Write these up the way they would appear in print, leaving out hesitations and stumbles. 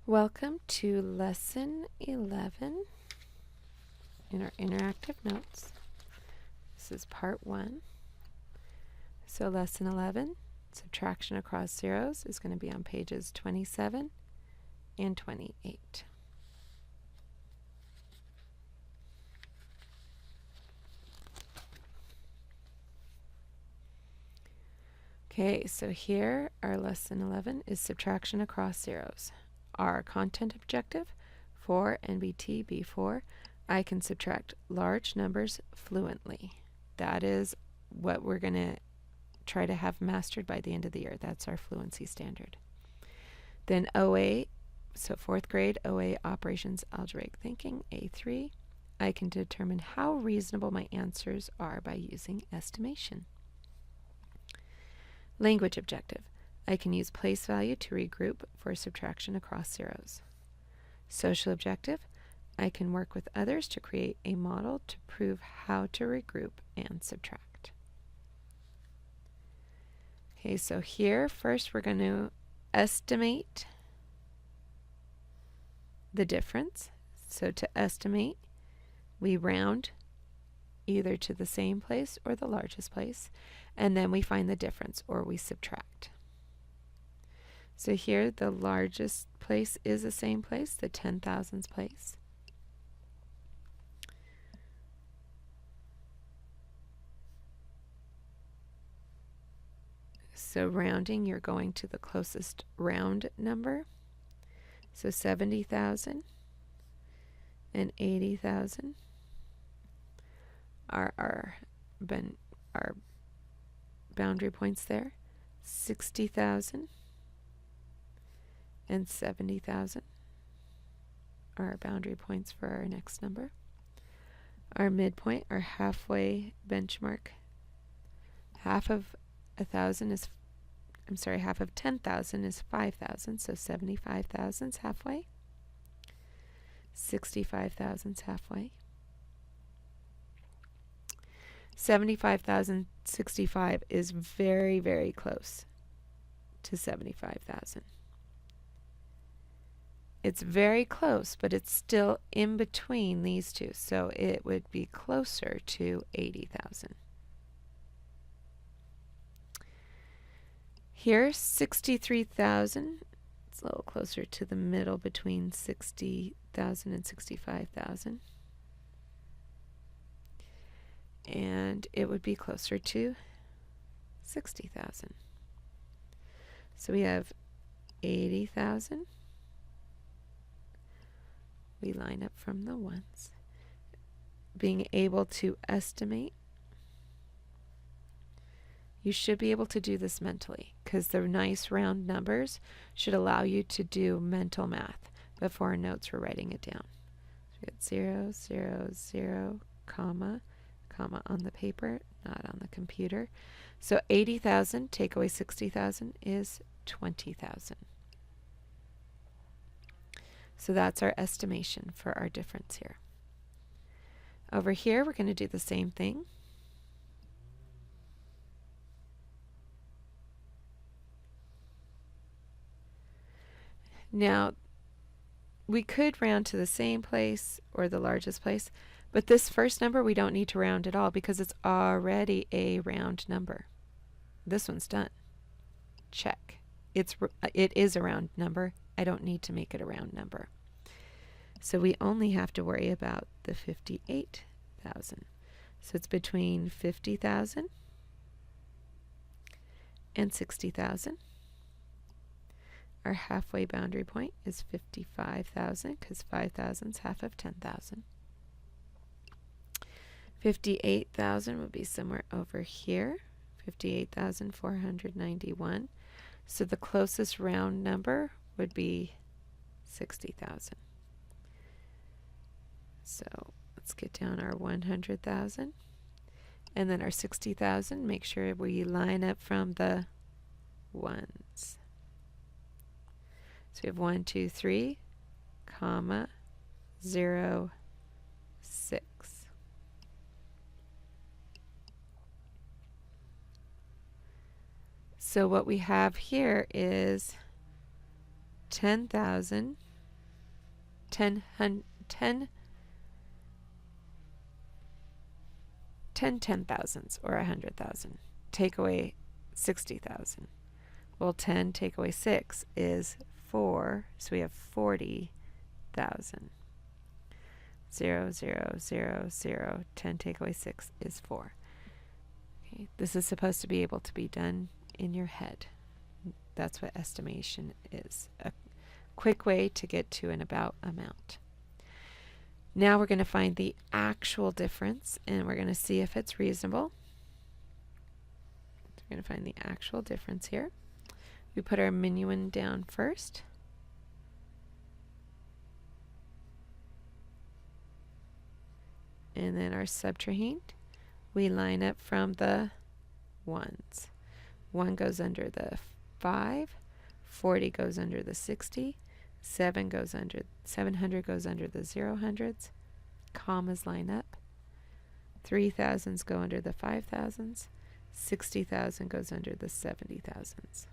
Welcome to Lesson 11 in our interactive notes. This is part 1. So Lesson 11, Subtraction across zeros, is going to be on pages 27 and 28. Okay, so here our Lesson 11 is Subtraction across zeros. Our content objective, 4.NBT.B.4, I can subtract large numbers fluently. That is what we're going to try to have mastered by the end of the year. That's our fluency standard. Then OA, so 4th grade, OA Operations Algebraic Thinking, A3, I can determine how reasonable my answers are by using estimation. Language objective, I can use place value to regroup for subtraction across zeros. Social objective, I can work with others to create a model to prove how to regroup and subtract. Okay, so here first we're going to estimate the difference. So to estimate, we round either to the same place or the largest place, and then we find the difference, or we subtract. So here the largest place is the same place, the 10,000s place. So rounding, you're going to the closest round number. So 70,000 and 80,000 are our boundary points there. 60,000 and 70,000 are our boundary points for our next number. Our midpoint, our halfway benchmark, half of 10,000 is 5,000, so 75,000 is halfway. 65,000 is halfway. 75,065 is very, very close to 75,000. It's very close, but it's still in between these two, so it would be closer to 80,000. Here, 63,000, it's a little closer to the middle between 60,000 and 65,000. And it would be closer to 60,000. So we have 80,000. We line up from the ones. Being able to estimate. You should be able to do this mentally, because the nice round numbers should allow you to do mental math before our notes we're writing it down. So we got 0, 0, 0, comma on the paper, not on the computer. So 80,000 take away 60,000 is 20,000. So that's our estimation for our difference here. Over here we're going to do the same thing. Now, we could round to the same place or the largest place, but this first number we don't need to round at all because it's already a round number. This one's done. Check. It is a round number. I don't need to make it a round number. So we only have to worry about the 58,000. So it's between 50,000 and 60,000. Our halfway boundary point is 55,000 because 5,000 is half of 10,000. 58,000 would be somewhere over here, 58,491. So the closest round number would be 60,000. So let's get down our 100,000. And then our 60,000, make sure we line up from the ones. So we have 1, 2, 3, comma, 0, 6. So what we have here is 10,000 10 10,000s or 100,000. Take away 60,000. Well, 10 take away 6 is 4, so we have 40,000. 0, 0, 0, 0. 10 take away 6 is 4. Okay, this is supposed to be able to be done in your head. That's what estimation is. A quick way to get to an about amount. Now we're going to find the actual difference, and we're going to see if it's reasonable. So we're going to find the actual difference here. We put our minuend down first. And then our subtrahend. We line up from the ones. 1 goes under the 5, 40 goes under the 60, 700 goes under the 0 hundreds, commas line up, 3,000s go under the 5,000s, 60,000 goes under the 70,000s.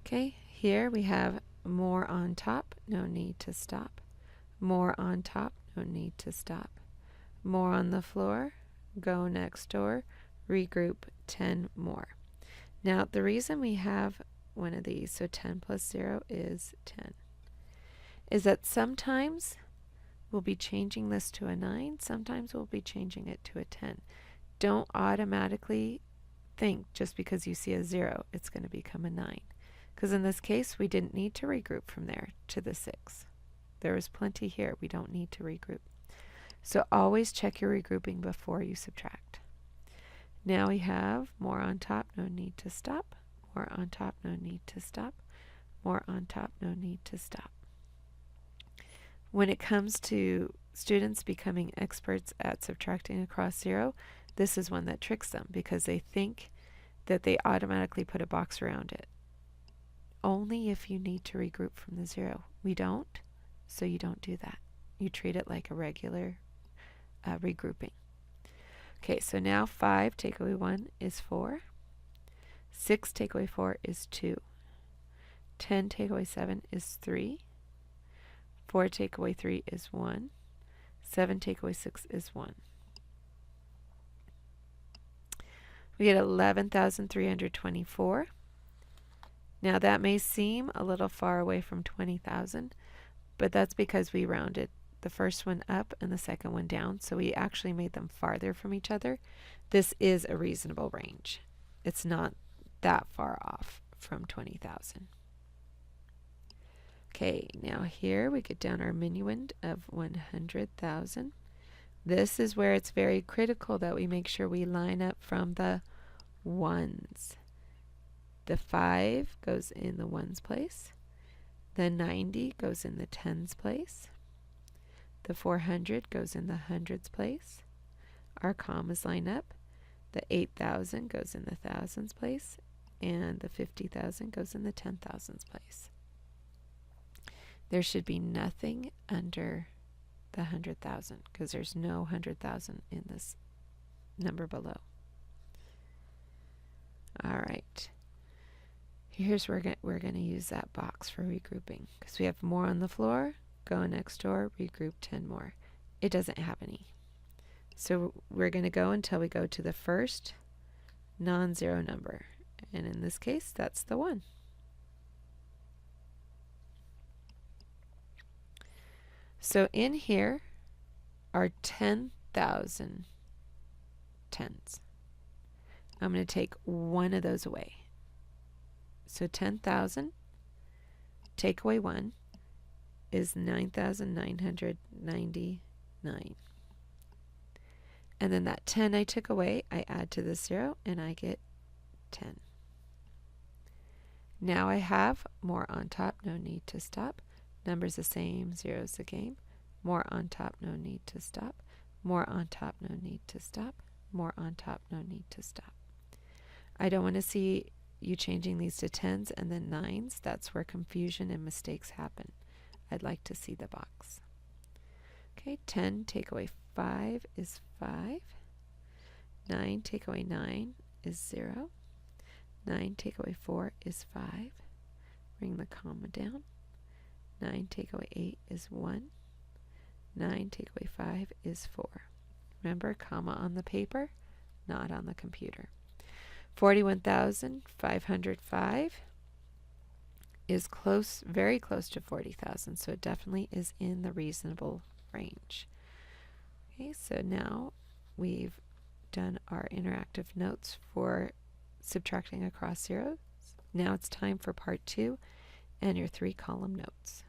Okay, here we have more on top, no need to stop. More on top, no need to stop. More on the floor, go next door, regroup 10 more. Now the reason we have one of these, so 10 plus 0 is 10, is that sometimes we'll be changing this to a 9, sometimes we'll be changing it to a 10. Don't automatically think just because you see a 0 it's going to become a 9. Because in this case we didn't need to regroup from there to the 6. There was plenty here. We don't need to regroup. So always check your regrouping before you subtract. Now we have more on top, no need to stop. More on top, no need to stop. More on top, no need to stop. When it comes to students becoming experts at subtracting across 0, this is one that tricks them because they think that they automatically put a box around it. Only if you need to regroup from the 0. We don't, so you don't do that. You treat it like a regular regrouping. Okay, so now 5 take away 1 is 4. 6 take away 4 is 2. 10 take away 7 is 3. 4 take away 3 is 1. 7 take away 6 is 1. We get 11,324. Now that may seem a little far away from 20,000, but that's because we rounded the first one up and the second one down, so we actually made them farther from each other. This is a reasonable range. It's not that far off from 20,000. Okay, now here we get down our minuend of 100,000. This is where it's very critical that we make sure we line up from the ones. The 5 goes in the ones place. The 90 goes in the tens place. The 400 goes in the hundreds place. Our commas line up. The 8,000 goes in the thousands place. And the 50,000 goes in the 10,000s place. There should be nothing under the 100,000 because there's no 100,000 in this number below. All right. Here's where we're going to use that box for regrouping because we have more on the floor, go next door, regroup 10 more. It doesn't have any. So we're going to go until we go to the first non-zero number. And in this case, that's the 1. So in here are 10,000 tens. I'm going to take one of those away. So 10,000 take away 1 is 9,999. And then that 10 I took away, I add to the 0 and I get 10. Now I have more on top, no need to stop. Numbers the same, zeros the game. More on top, no need to stop. More on top, no need to stop. More on top, no need to stop. I don't want to see you changing these to tens and then nines. That's where confusion and mistakes happen. I'd like to see the box. Okay, 10 take away 5 is 5. 9 take away 9 is 0. 9 take away 4 is 5. Bring the comma down. 9 take away 8 is 1. 9 take away 5 is 4. Remember, comma on the paper, not on the computer. 41,505 is close, very close to 40,000, so it definitely is in the reasonable range. Okay, so now we've done our interactive notes for subtracting across zeros. Now it's time for part 2 and your 3-column notes.